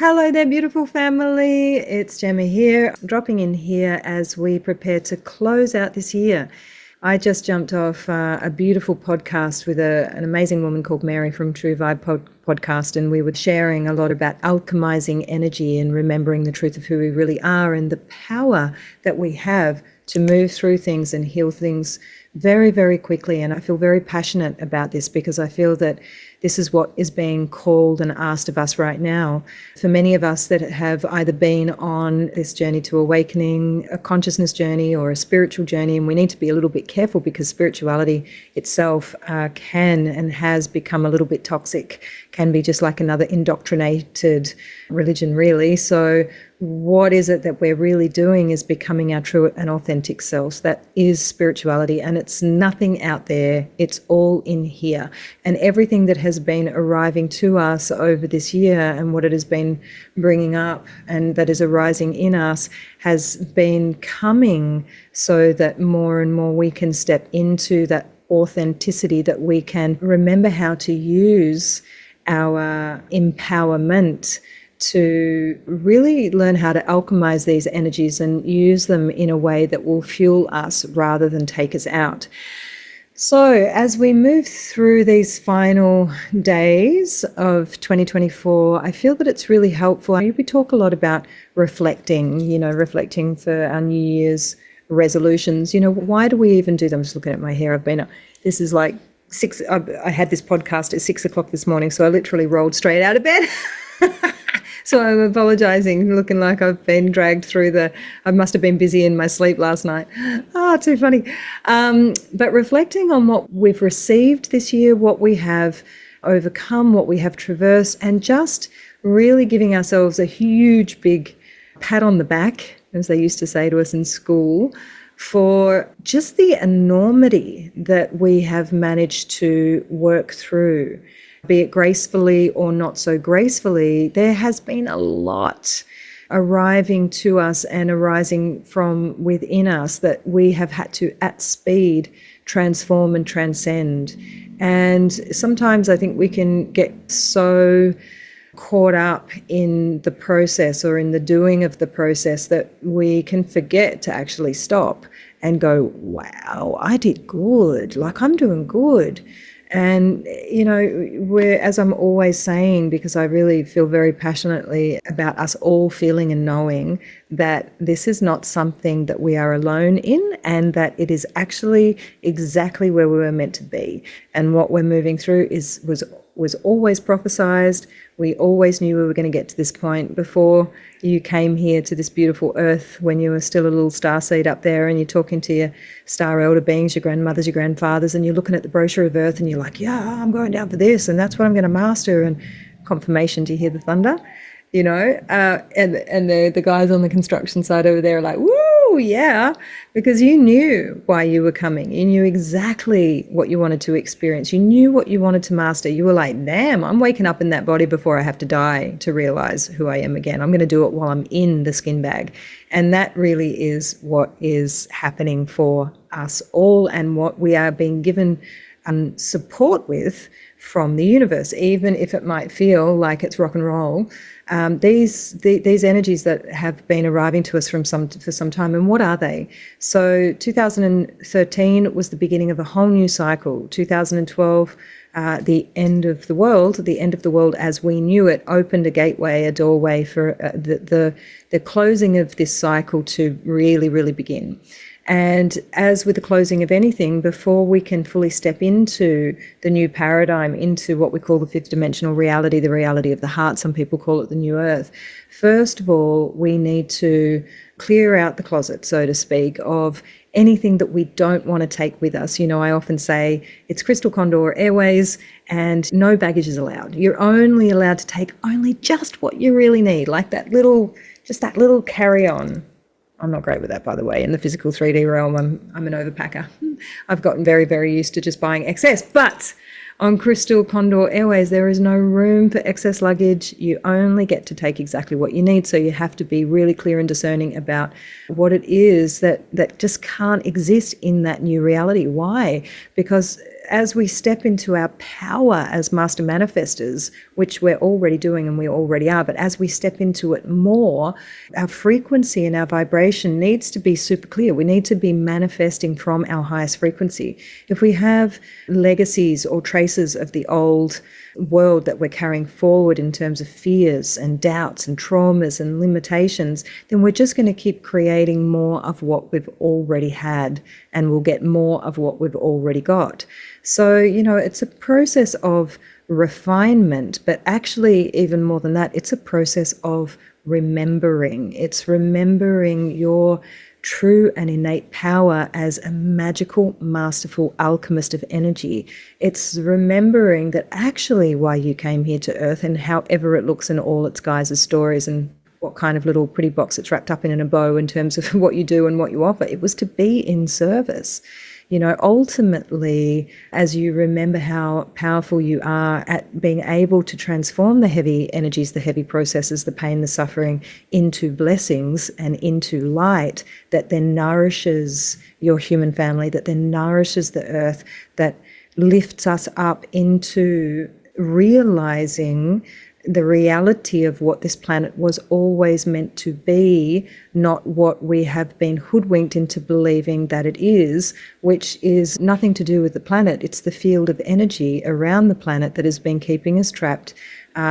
Hello there, beautiful family. It's Gemma here, dropping in here as we prepare to close out this year. I just jumped off a beautiful podcast with an amazing woman called Mary from True Vibe podcast, and we were sharing a lot about alchemizing energy and remembering the truth of who we really are and the power that we have to move through things and heal things very, very quickly. And I feel very passionate about this because I feel that this is what is being called and asked of us right now. For many of us that have either been on this journey to awakening, a consciousness journey or a spiritual journey, and we need to be a little bit careful because spirituality itself can and has become a little bit toxic, can be just like another indoctrinated religion, really. So what is it that we're really doing is becoming our true and authentic selves. That is spirituality, and it's nothing out there. It's all in here. And everything that has been arriving to us over this year and what it has been bringing up and that is arising in us has been coming so that more and more we can step into that authenticity, that we can remember how to use our empowerment to really learn how to alchemize these energies and use them in a way that will fuel us rather than take us out. So as we move through these final days of 2024, I feel that it's really helpful. We talk a lot about reflecting, reflecting for our New Year's resolutions. Why do we even do them? I'm just looking at my hair. This is like I had this podcast at 6:00 this morning, so I literally rolled straight out of bed. So I'm apologising, looking like I've been dragged through I must have been busy in my sleep last night. Too funny. But reflecting on what we've received this year, what we have overcome, what we have traversed, and just really giving ourselves a huge, big pat on the back, as they used to say to us in school, for just the enormity that we have managed to work through. Be it gracefully or not so gracefully, there has been a lot arriving to us and arising from within us that we have had to, at speed, transform and transcend. And sometimes I think we can get so caught up in the process or in the doing of the process that we can forget to actually stop and go, wow, I did good, like I'm doing good. And, as I'm always saying, because I really feel very passionately about us all feeling and knowing that this is not something that we are alone in, and that it is actually exactly where we were meant to be. And what we're moving through was always prophesized. We always knew we were going to get to this point before you came here to this beautiful earth, when you were still a little starseed up there and you're talking to your star elder beings, your grandmothers, your grandfathers, and you're looking at the brochure of earth and you're like, yeah, I'm going down for this and that's what I'm going to master. And confirmation, do you hear the thunder? And the guys on the construction site over there are like, woo, yeah, because you knew why you were coming. You knew exactly what you wanted to experience. You knew what you wanted to master. You were like, damn, I'm waking up in that body before I have to die to realize who I am again. I'm going to do it while I'm in the skin bag. And that really is what is happening for us all, and what we are being given support with from the universe, even if it might feel like it's rock and roll. These energies that have been arriving to us for some time, and what are they? So 2013 was the beginning of a whole new cycle. 2012, the end of the world as we knew it, opened a gateway, a doorway for the closing of this cycle to really, really begin. And as with the closing of anything, before we can fully step into the new paradigm, into what we call the fifth dimensional reality, the reality of the heart, some people call it the new earth, first of all, we need to clear out the closet, so to speak, of anything that we don't want to take with us. I often say it's Crystal Condor Airways and no baggage is allowed. You're only allowed to take only just what you really need, like that little carry-on. I'm not great with that, by the way. In the physical 3D realm, I'm an overpacker. I've gotten very, very used to just buying excess. But on Crystal Condor Airways, there is no room for excess luggage. You only get to take exactly what you need. So you have to be really clear and discerning about what it is that just can't exist in that new reality. Why? Because as we step into our power as master manifestors, which we're already doing and we already are, but as we step into it more, our frequency and our vibration needs to be super clear. We need to be manifesting from our highest frequency. If we have legacies or traces of the old world that we're carrying forward in terms of fears and doubts and traumas and limitations, then we're just going to keep creating more of what we've already had, and we'll get more of what we've already got. So, it's a process of refinement, but actually even more than that, it's a process of remembering. It's remembering your true and innate power as a magical, masterful alchemist of energy. It's remembering that actually why you came here to Earth, and however it looks in all its guises, stories, and what kind of little pretty box it's wrapped up in a bow in terms of what you do and what you offer, it was to be in service. Ultimately, as you remember how powerful you are at being able to transform the heavy energies, the heavy processes, the pain, the suffering, into blessings and into light that then nourishes your human family, that then nourishes the earth, that lifts us up into realizing the reality of what this planet was always meant to be, not what we have been hoodwinked into believing that it is, which is nothing to do with the planet. It's the field of energy around the planet that has been keeping us trapped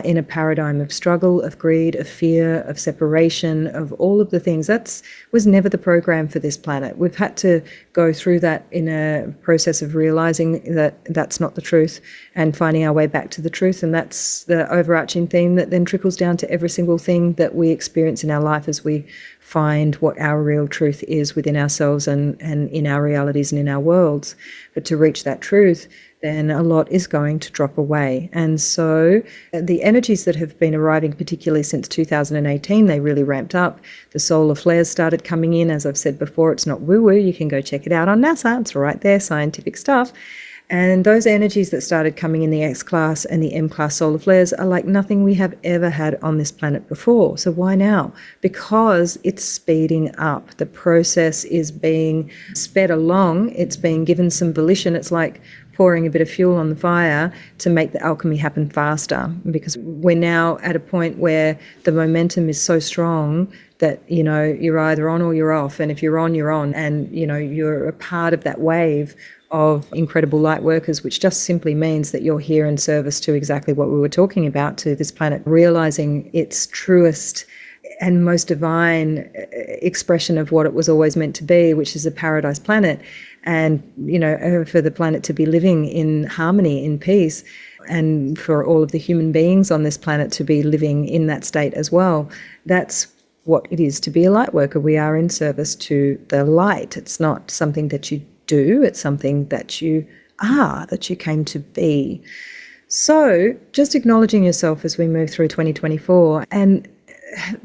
in a paradigm of struggle, of greed, of fear, of separation, of all of the things. That was never the program for this planet. We've had to go through that in a process of realizing that that's not the truth and finding our way back to the truth. And that's the overarching theme that then trickles down to every single thing that we experience in our life as we find what our real truth is within ourselves and in our realities and in our worlds. But to reach that truth, then a lot is going to drop away. And so the energies that have been arriving, particularly since 2018, they really ramped up. The solar flares started coming in. As I've said before, it's not woo-woo. You can go check it out on NASA. It's right there, scientific stuff. And those energies that started coming in the X-class and the M-class solar flares are like nothing we have ever had on this planet before. So why now? Because it's speeding up. The process is being sped along. It's being given some volition. It's like pouring a bit of fuel on the fire to make the alchemy happen faster, because we're now at a point where the momentum is so strong that, you're either on or you're off. And if you're on, you're on. And, you're a part of that wave of incredible light workers, which just simply means that you're here in service to exactly what we were talking about, to this planet realizing its truest and most divine expression of what it was always meant to be, which is a paradise planet. And, for the planet to be living in harmony, in peace, and for all of the human beings on this planet to be living in that state as well. That's what it is to be a light worker. We are in service to the light. It's not something that you do, it's something that you are, that you came to be. So just acknowledging yourself as we move through 2024 and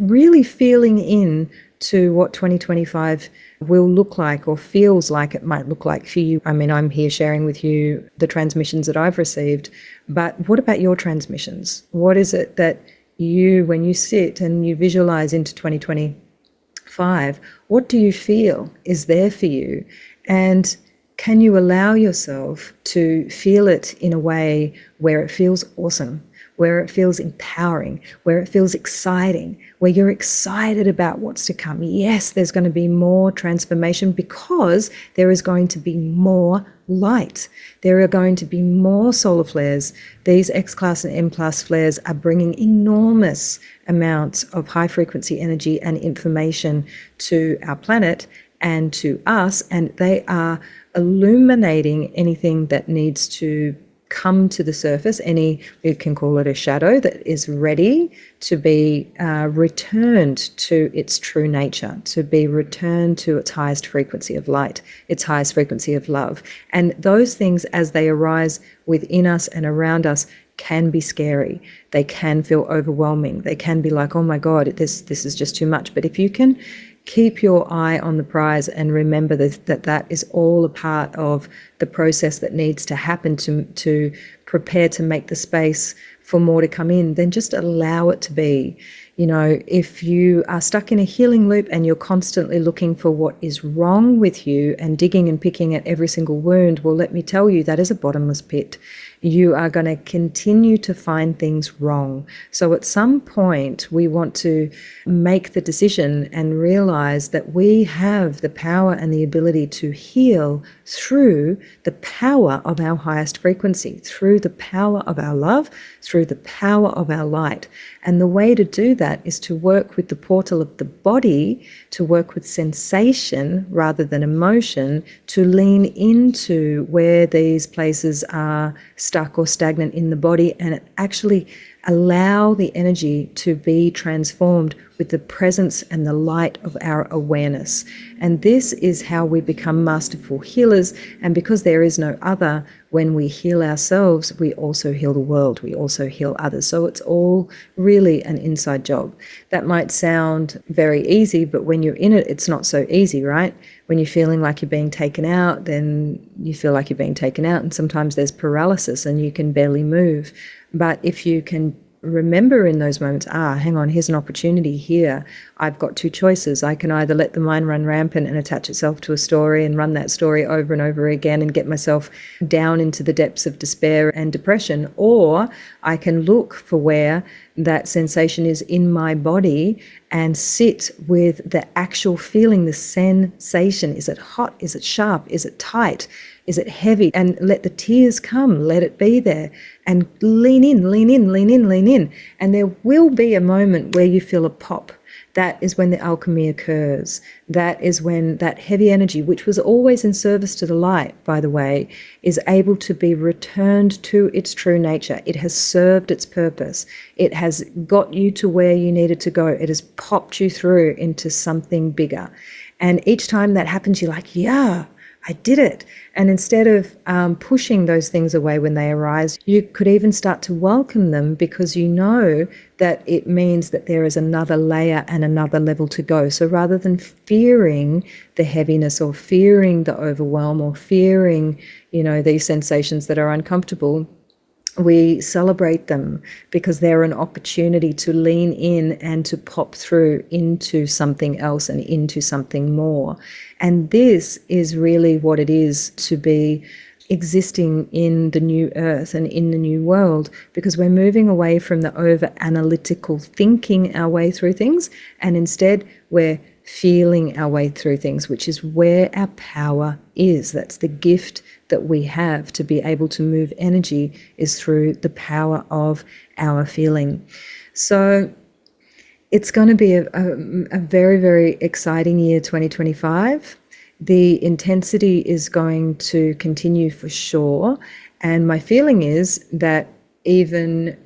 really feeling in to what 2025 will look like, or feels like it might look like for you. I mean, I'm here sharing with you the transmissions that I've received, but what about your transmissions? What is it that you, when you sit and you visualize into 2025, what do you feel is there for you? And can you allow yourself to feel it in a way where it feels awesome, where it feels empowering, where it feels exciting, where you're excited about what's to come? Yes, there's going to be more transformation because there is going to be more light. There are going to be more solar flares. These X-class and M-class flares are bringing enormous amounts of high-frequency energy and information to our planet and to us, and they are illuminating anything that needs to come to the surface, you can call it a shadow that is ready to be returned to its true nature, to be returned to its highest frequency of light, its highest frequency of love. And those things, as they arise within us and around us, can be scary. They can feel overwhelming. They can be like, oh my God, this is just too much. But if you can keep your eye on the prize and remember that is all a part of the process that needs to happen to prepare to make the space for more to come in, then just allow it to be. If you are stuck in a healing loop and you're constantly looking for what is wrong with you and digging and picking at every single wound, well, let me tell you, that is a bottomless pit. You are going to continue to find things wrong. So at some point, we want to make the decision and realize that we have the power and the ability to heal through the power of our highest frequency, through the power of our love, through the power of our light. And the way to do that is to work with the portal of the body, to work with sensation rather than emotion, to lean into where these places are stuck or stagnant in the body, and actually allow the energy to be transformed with the presence and the light of our awareness. And this is how we become masterful healers. And because there is no other, when we heal ourselves, we also heal the world. We also heal others. So it's all really an inside job. That might sound very easy, but when you're in it, it's not so easy, right? When you're feeling like you're being taken out, then you feel like you're being taken out. And sometimes there's paralysis and you can barely move. But if you can remember in those moments, hang on, here's an opportunity here. I've got two choices. I can either let the mind run rampant and attach itself to a story and run that story over and over again and get myself down into the depths of despair and depression, or I can look for where that sensation is in my body and sit with the actual feeling, the sensation. Is it hot? Is it sharp? Is it tight? Is it heavy? And let the tears come, let it be there, and lean in, lean in, lean in, lean in. And there will be a moment where you feel a pop. That is when the alchemy occurs. That is when that heavy energy, which was always in service to the light, by the way, is able to be returned to its true nature. It has served its purpose. It has got you to where you needed to go. It has popped you through into something bigger. And each time that happens, you're like, yeah, I did it. And instead of pushing those things away when they arise, you could even start to welcome them, because you know that it means that there is another layer and another level to go. So rather than fearing the heaviness or fearing the overwhelm or fearing, these sensations that are uncomfortable, we celebrate them because they're an opportunity to lean in and to pop through into something else and into something more. And this is really what it is to be existing in the new earth and in the new world, because we're moving away from the over analytical thinking our way through things, and instead we're feeling our way through things, which is where our power is. That's the gift that we have to be able to move energy, is through the power of our feeling. So it's going to be a very, very exciting year, 2025. The intensity is going to continue for sure. And my feeling is that even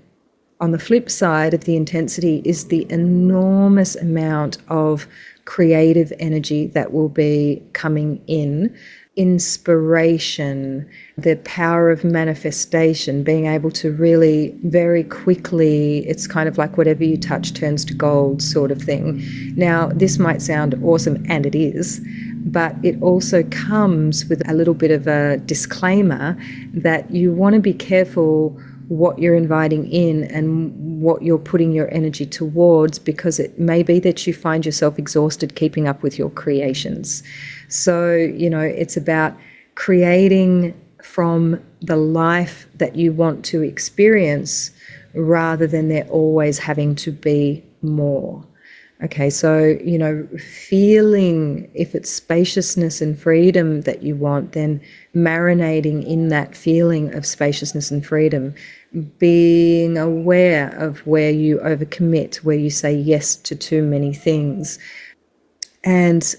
on the flip side of the intensity is the enormous amount of creative energy that will be coming in. Inspiration, the power of manifestation, being able to really very quickly, it's kind of like whatever you touch turns to gold sort of thing. Now, this might sound awesome, and it is, but it also comes with a little bit of a disclaimer that you want to be careful what you're inviting in and what you're putting your energy towards, because it may be that you find yourself exhausted keeping up with your creations. So, it's about creating from the life that you want to experience, rather than there always having to be more. Okay, so, feeling, if it's spaciousness and freedom that you want, then marinating in that feeling of spaciousness and freedom, being aware of where you overcommit, where you say yes to too many things, and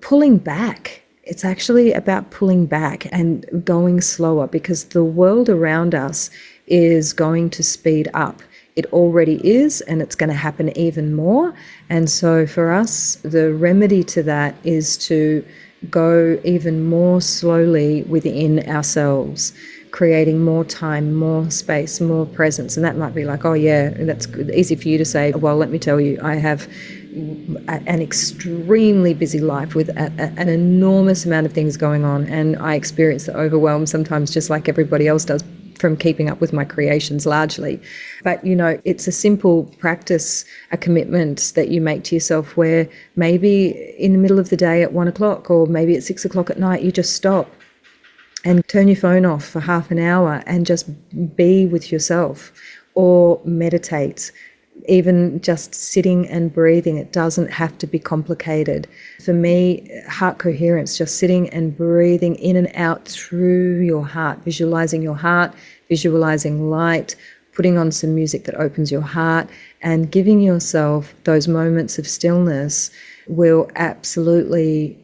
pulling back. It's actually about pulling back and going slower, because the world around us is going to speed up. It already is, and it's going to happen even more. And so for us, the remedy to that is to go even more slowly within ourselves, creating more time, more space, more presence. And that might be like, oh yeah, that's good. Easy for you to say. Well, let me tell you, I have an extremely busy life with an enormous amount of things going on, and I experience the overwhelm sometimes just like everybody else does. from keeping up with my creations largely. But, it's a simple practice, a commitment that you make to yourself where maybe in the middle of the day at 1 o'clock or maybe at 6 o'clock at night, you just stop and turn your phone off for half an hour and just be with yourself or meditate. Even just sitting and breathing, it doesn't have to be complicated. For me, heart coherence, just sitting and breathing in and out through your heart, visualizing your heart, visualizing light, putting on some music that opens your heart, and giving yourself those moments of stillness will absolutely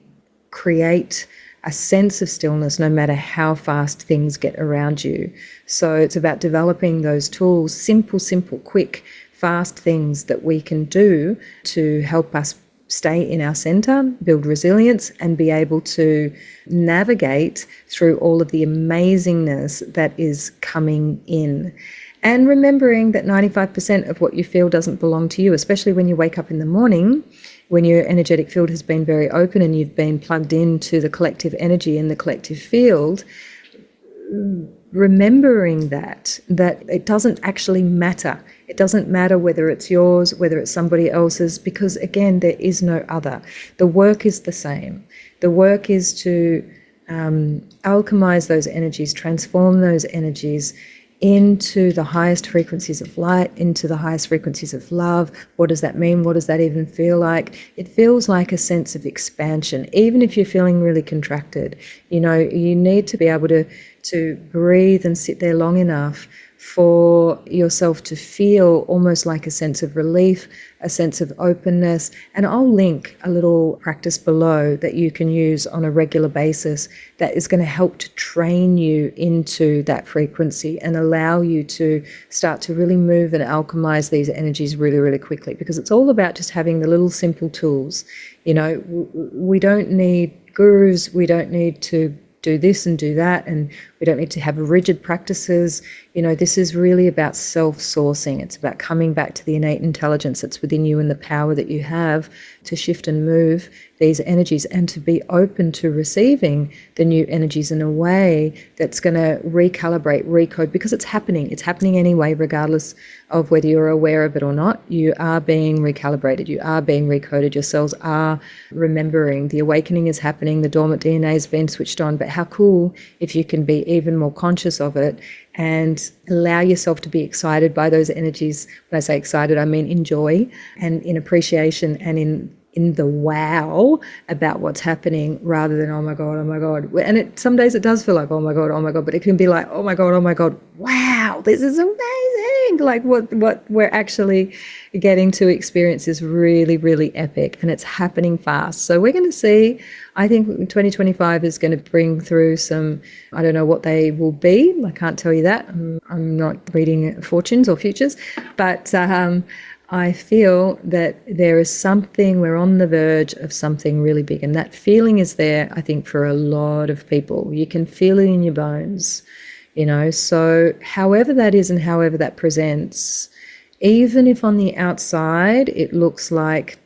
create a sense of stillness no matter how fast things get around you. So it's about developing those tools, simple, quick, fast things that we can do to help us stay in our center, build resilience, and be able to navigate through all of the amazingness that is coming in. And remembering that 95% of what you feel doesn't belong to you, especially when you wake up in the morning, when your energetic field has been very open and you've been plugged into the collective energy in the collective field. Remembering that it doesn't actually matter. It doesn't matter whether it's yours, whether it's somebody else's, because again, there is no other. The work is the same. The work is to alchemize those energies, transform those energies into the highest frequencies of light, into the highest frequencies of love. What does that mean? What does that even feel like? It feels like a sense of expansion, even if you're feeling really contracted. You need to be able to breathe and sit there long enough for yourself to feel almost like a sense of relief, a sense of openness. And I'll link a little practice below that you can use on a regular basis that is going to help to train you into that frequency and allow you to start to really move and alchemize these energies really, really quickly, because it's all about just having the little simple tools. We don't need gurus. We don't need to do this and do that, and we don't need to have rigid practices. This is really about self-sourcing. It's about coming back to the innate intelligence that's within you and the power that you have to shift and move these energies and to be open to receiving the new energies in a way that's going to recalibrate, recode, because it's happening. It's happening anyway, regardless of whether you're aware of it or not. You are being recalibrated. You are being recoded. Your cells are remembering. The awakening is happening. The dormant DNA has been switched on. But how cool if you can be even more conscious of it and allow yourself to be excited by those energies. When I say excited, I mean in joy and in appreciation and in the wow about what's happening, rather than, oh my God. And some days it does feel like, oh my God, but it can be like, oh my God, wow, this is amazing. Like what we're actually getting to experience is really, really epic, and it's happening fast. So we're going to see, I think 2025 is going to bring through some, I don't know what they will be. I can't tell you that. I'm not reading fortunes or futures, but I feel that there is something, we're on the verge of something really big. And that feeling is there, I think, for a lot of people. You can feel it in your bones, So however that is and however that presents, even if on the outside it looks like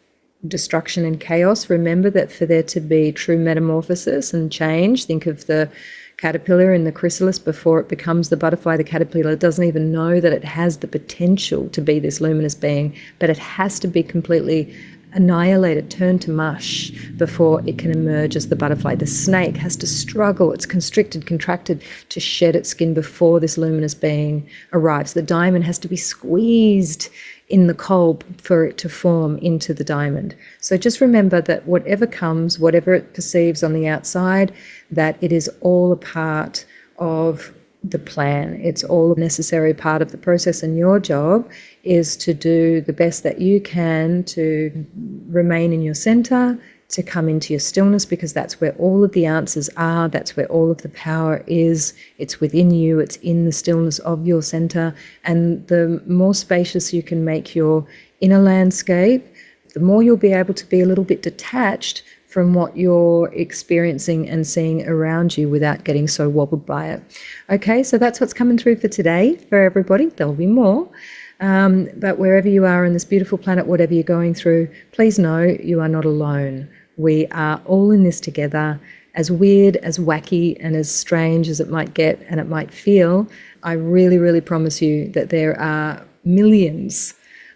destruction and chaos, remember that for there to be true metamorphosis and change, think of the caterpillar in the chrysalis before it becomes the butterfly. The caterpillar doesn't even know that it has the potential to be this luminous being, but it has to be completely annihilated, turned to mush before it can emerge as the butterfly. The snake has to struggle, it's constricted, contracted to shed its skin before this luminous being arrives. The diamond has to be squeezed in the coal for it to form into the diamond. So just remember that whatever comes, whatever it perceives on the outside, that it is all a part of the plan. It's all a necessary part of the process, and your job is to do the best that you can to remain in your center, to come into your stillness, because that's where all of the answers are. That's where all of the power is. It's within you. It's in the stillness of your center. And the more spacious you can make your inner landscape, the more you'll be able to be a little bit detached from what you're experiencing and seeing around you without getting so wobbled by it. Okay, so that's what's coming through for today for everybody. There'll be more. But wherever you are on this beautiful planet, whatever you're going through, please know you are not alone. We are all in this together, as weird, as wacky, and as strange as it might get and it might feel, I really, really promise you that there are millions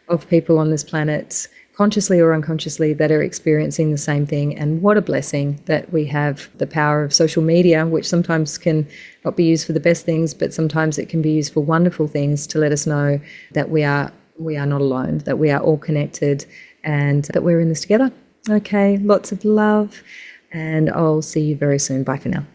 of people on this planet, consciously or unconsciously, that are experiencing the same thing. And what a blessing that we have the power of social media, which sometimes can not be used for the best things, but sometimes it can be used for wonderful things, to let us know that we are not alone, that we are all connected, and that we're in this together. Okay, lots of love, and I'll see you very soon. Bye for now.